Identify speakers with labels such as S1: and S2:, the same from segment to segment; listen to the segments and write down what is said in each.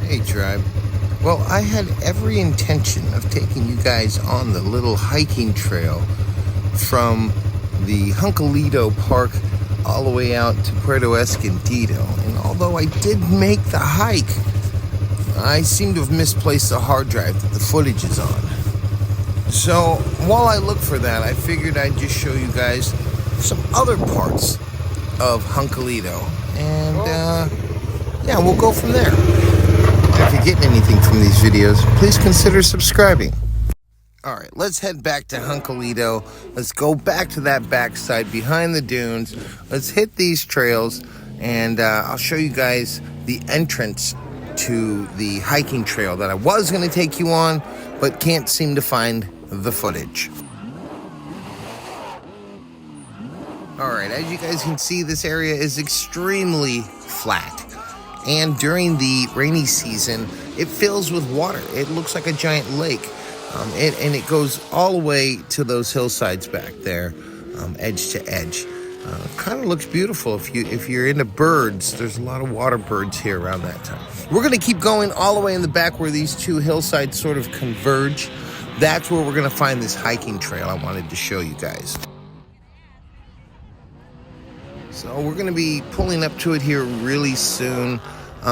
S1: Hey tribe. Well, I had every intention of taking you guys on the little hiking trail from the Juncolito Park all the way out to Puerto Escondido. And although I did make the hike, I seem to have misplaced the hard drive that the footage is on. So while I look for that, I figured I'd just show you guys some other parts of Juncolito. And yeah, we'll go from there. If you're getting anything from these videos, please consider subscribing. Alright, let's head back to Juncolito. Let's go back to that backside behind the dunes. Let's hit these trails, and I'll show you guys the entrance to the hiking trail that I was going to take you on, but can't seem to find the footage. Alright, as you guys can see, this area is extremely flat. And during the rainy season, it fills with water. It looks like a giant lake. And it goes all the way to those hillsides back there, edge to edge. Kind of looks beautiful. If you're into birds, there's a lot of water birds here around that time. We're going to keep going all the way in the back where these two hillsides sort of converge. That's where we're going to find this hiking trail I wanted to show you guys. So we're going to be pulling up to it here really soon.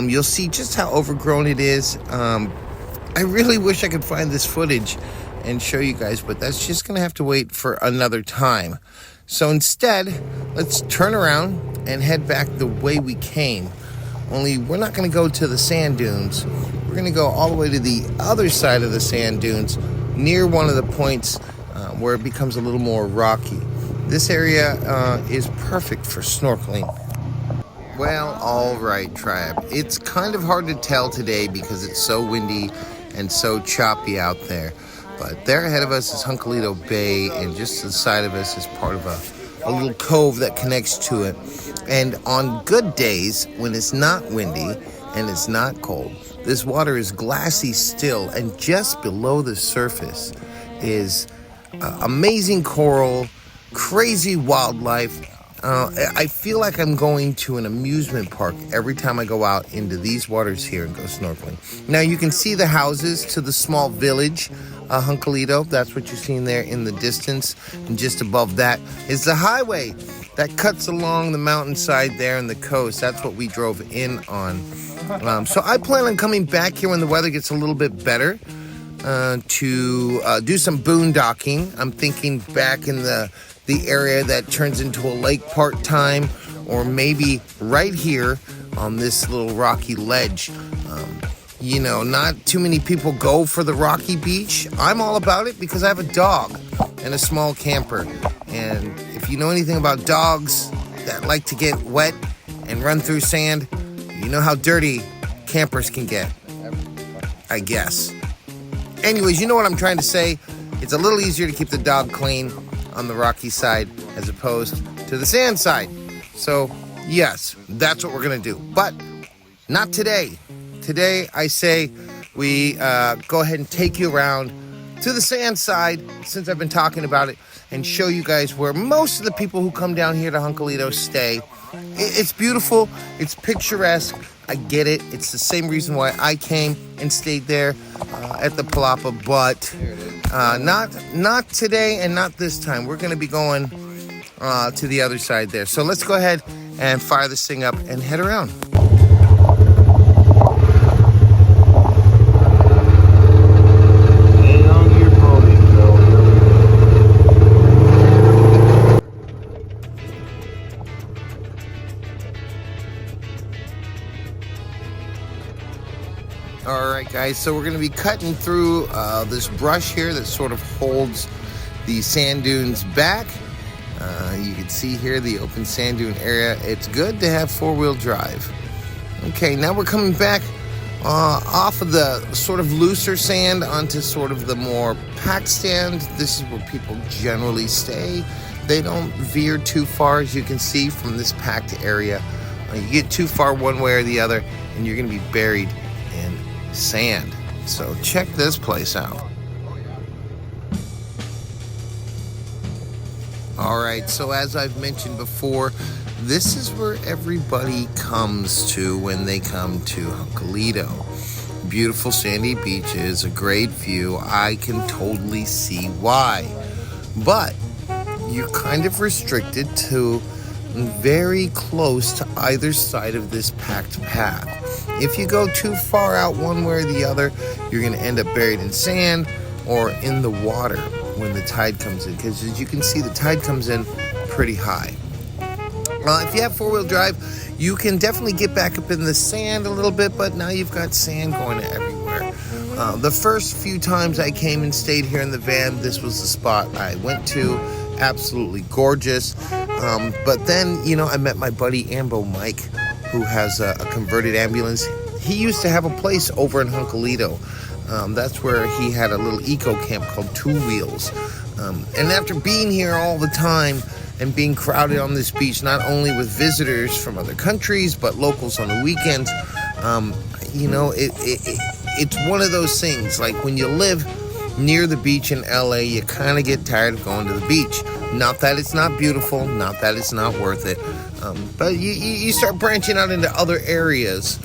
S1: You'll see just how overgrown it is. I really wish I could find this footage and show you guys, but that's just going to have to wait for another time. So instead, let's turn around and head back the way we came. Only we're not going to go to the sand dunes. We're going to go all the way to the other side of the sand dunes, near one of the points where it becomes a little more rocky. This area is perfect for snorkeling. Well, all right, tribe. It's kind of hard to tell today because it's so windy and so choppy out there. But there ahead of us is Juncolito Bay, and just to the side of us is part of a little cove that connects to it. And on good days, when it's not windy and it's not cold, this water is glassy still, and just below the surface is amazing coral, crazy wildlife. I feel like I'm going to an amusement park every time I go out into these waters here and go snorkeling. Now you can see the houses to the small village, Juncolito. That's what you're seeing there in the distance. And just above that is the highway that cuts along the mountainside there and the coast. That's what we drove in on. So I plan on coming back here when the weather gets a little bit better to do some boondocking. I'm thinking back in the area that turns into a lake part-time, or maybe right here on this little rocky ledge. You know, not too many people go for the rocky beach. I'm all about it because I have a dog and a small camper. And if you know anything about dogs that like to get wet and run through sand, you know how dirty campers can get, I guess. Anyways, you know what I'm trying to say. It's a little easier to keep the dog clean on the rocky side as opposed to the sand side. So yes, that's what we're gonna do, but not today. Today I say we go ahead and take you around to the sand side, since I've been talking about it, and show you guys where most of the people who come down here to Juncolito stay. It's beautiful, it's picturesque, I get it. It's the same reason why I came and stayed there at the Palapa, but not today and not this time. We're going to be going to the other side there. So let's go ahead and fire this thing up and head around. Alright guys, so we're going to be cutting through this brush here that sort of holds the sand dunes back. You can see here the open sand dune area. It's good to have four-wheel drive. Okay, now we're coming back off of the sort of looser sand onto sort of the more packed sand. This is where people generally stay. They don't veer too far, as you can see from this packed area. You get too far one way or the other and you're going to be buried in sand. So check this place out. Alright, so as I've mentioned before, this is where everybody comes to when they come to Juncolito. beautiful sandy beaches, a great view. I can totally see why. But you're kind of restricted to very close to either side of this packed path. If you go too far out one way or the other, you're going to end up buried in sand or in the water when the tide comes in, because as you can see, the tide comes in pretty high. If you have four-wheel drive, you can definitely get back up in the sand a little bit, but now you've got sand going everywhere. The first few times I came and stayed here in the van, this was the spot I went to. Absolutely gorgeous. But then, I met my buddy Ambo Mike, who has a converted ambulance. He used to have a place over in Hunkalito. That's where he had a little eco camp called Two Wheels. And after being here all the time and being crowded on this beach, not only with visitors from other countries, but locals on the weekends, it's one of those things, like when you live near the beach in LA, you kind of get tired of going to the beach. Not that it's not beautiful, not that it's not worth it, but you start branching out into other areas.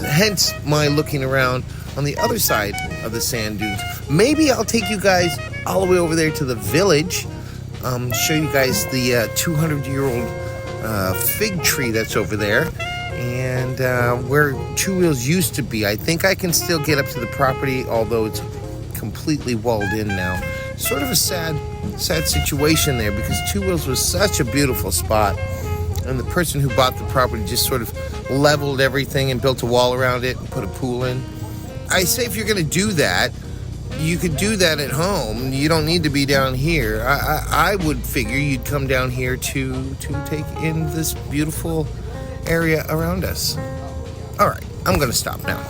S1: Hence my looking around on the other side of the sand dunes. Maybe I'll take you guys all the way over there to the village, show you guys the 200-year-old fig tree that's over there, and where Two Wheels used to be. I think I can still get up to the property, although it's completely walled in now. Sort of a sad situation there, because Two Wheels was such a beautiful spot, and the person who bought the property just sort of leveled everything and built a wall around it and put a pool in. I say, if you're going to do that, you could do that at home. You don't need to be down here. I would figure you'd come down here to take in this beautiful area around us. All right, I'm going to stop now.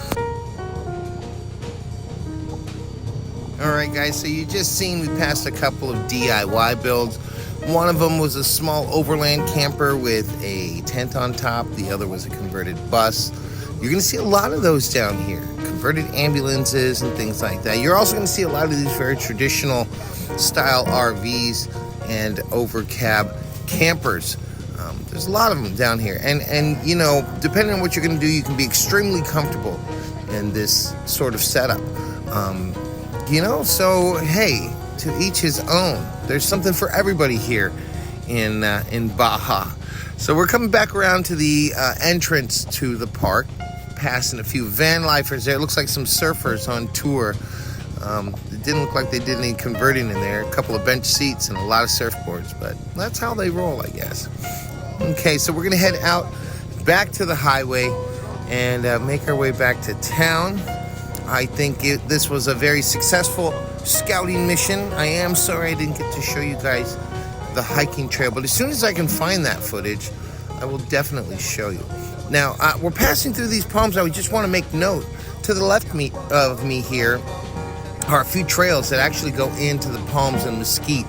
S1: All right, guys, so you just seen we passed a couple of DIY builds. One of them was a small overland camper with a tent on top. The other was a converted bus. You're going to see a lot of those down here, converted ambulances and things like that. You're also going to see a lot of these very traditional style RVs and overcab campers. There's a lot of them down here. And depending on what you're going to do, you can be extremely comfortable in this sort of setup. So hey, to each his own. There's something for everybody here in Baja. So we're coming back around to the entrance to the park, passing a few van lifers there. It looks like some surfers on tour. It didn't look like they did any converting in there. A couple of bench seats and a lot of surfboards, but that's how they roll, I guess. Okay, so we're gonna head out back to the highway and make our way back to town. I think this was a very successful scouting mission. I am sorry I didn't get to show you guys the hiking trail, but as soon as I can find that footage, I will definitely show you. Now, we're passing through these palms. I just want to make note, to the left of me here are a few trails that actually go into the palms and mesquite.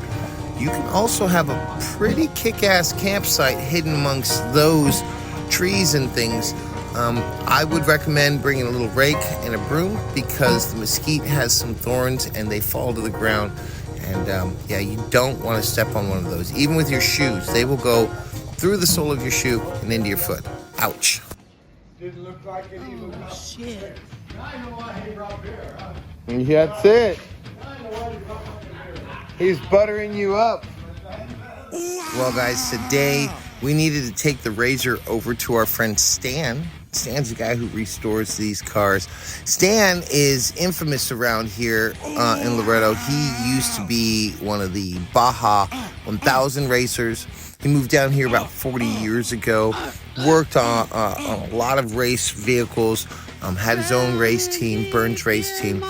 S1: You can also have a pretty kick-ass campsite hidden amongst those trees and things. I would recommend bringing a little rake and a broom, because the mesquite has some thorns and they fall to the ground. And you don't want to step on one of those. Even with your shoes, they will go through the sole of your shoe and into your foot. Ouch.
S2: Didn't look like it even.
S3: Oh, shit.
S2: I know why he brought beer, huh?
S1: That's it.
S2: I know why he brought beer.
S1: He's buttering you up. Well, guys, today we needed to take the Razor over to our friend Stan. Stan's the guy who restores these cars. Stan is infamous around here in Loreto. He used to be one of the Baja 1000 racers. He moved down here about 40 years ago, worked on a lot of race vehicles, had his own race team, Burns race team.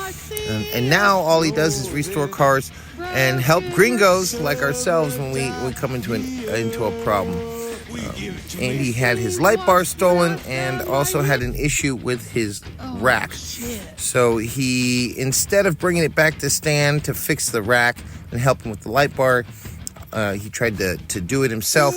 S1: And now all he does is restore cars and help gringos like ourselves when we come into a problem. Andy had his light bar stolen and also had an issue with his rack. So he, instead of bringing it back to Stan to fix the rack and help him with the light bar, he tried to do it himself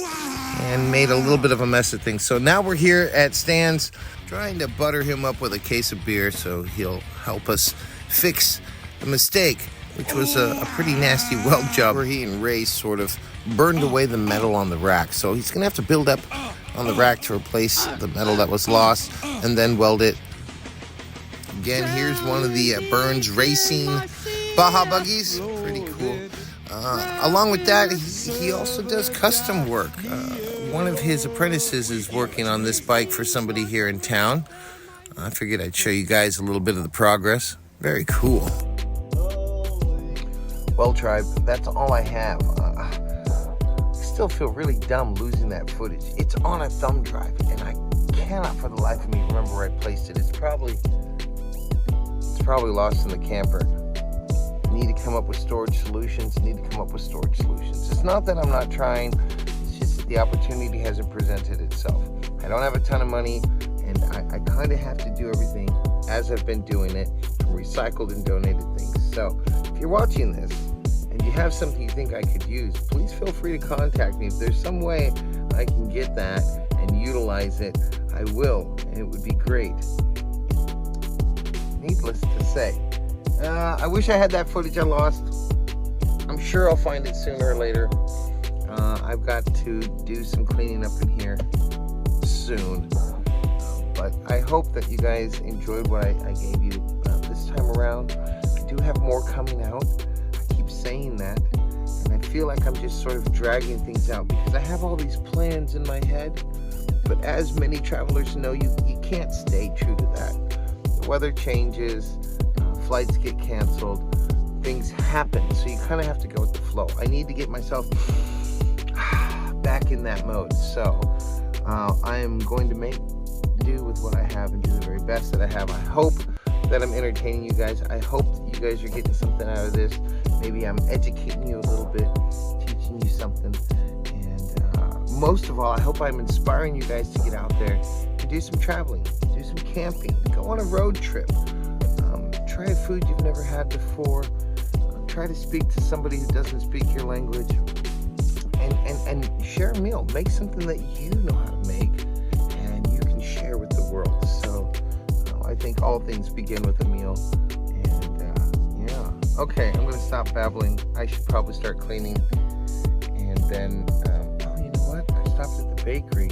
S1: and made a little bit of a mess of things. So now we're here at Stan's trying to butter him up with a case of beer so he'll help us fix the mistake, which was a pretty nasty weld job where he and Ray sort of burned away the metal on the rack. So he's going to have to build up on the rack to replace the metal that was lost and then weld it Again, here's one of the Burns Racing Baja buggies. Pretty cool. Along with that, he also does custom work. One of his apprentices is working on this bike for somebody here in town. I figured I'd show you guys a little bit of the progress. Very cool. Well, tribe, that's all I have. I still feel really dumb losing that footage. It's on a thumb drive, and I cannot for the life of me remember where I placed it. It's probably lost in the camper. Need to come up with storage solutions. It's not that I'm not trying. It's just that the opportunity hasn't presented itself. I don't have a ton of money, and I kind of have to do everything as I've been doing it from recycled and donated things. So if you're watching this and you have something you think I could use, please feel free to contact me. If there's some way I can get that and utilize it, I will, and it would be great. Needless to say, I wish I had that footage I lost. I'm sure I'll find it sooner or later. I've got to do some cleaning up in here soon. But I hope that you guys enjoyed what I gave you this time around. I do have more coming out. I keep saying that. And I feel like I'm just sort of dragging things out because I have all these plans in my head. But as many travelers know, you can't stay true to that. The weather changes, flights get canceled, things happen, so you kind of have to go with the flow. I need to get myself back in that mode, so I am going to make do with what I have and do the very best that I have. I hope that I'm entertaining you guys. I hope that you guys are getting something out of this. Maybe I'm educating you a little bit, teaching you something, and most of all, I hope I'm inspiring you guys to get out there and do some traveling, do some camping, go on a road trip. Try a food you've never had before. Try to speak to somebody who doesn't speak your language. And share a meal. Make something that you know how to make and you can share with the world. So I think all things begin with a meal. And yeah. Okay, I'm going to stop babbling. I should probably start cleaning. And then, oh, you know what? I stopped at the bakery.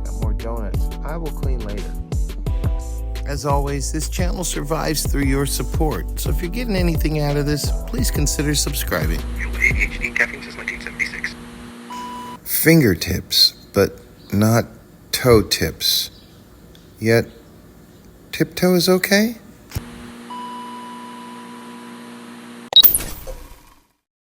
S1: Got more donuts. I will clean later. As always, this channel survives through your support. So if you're getting anything out of this, please consider subscribing.
S3: ADHD caffeine since 1976.
S1: Fingertips, but not toe tips. Yet, tiptoe is okay?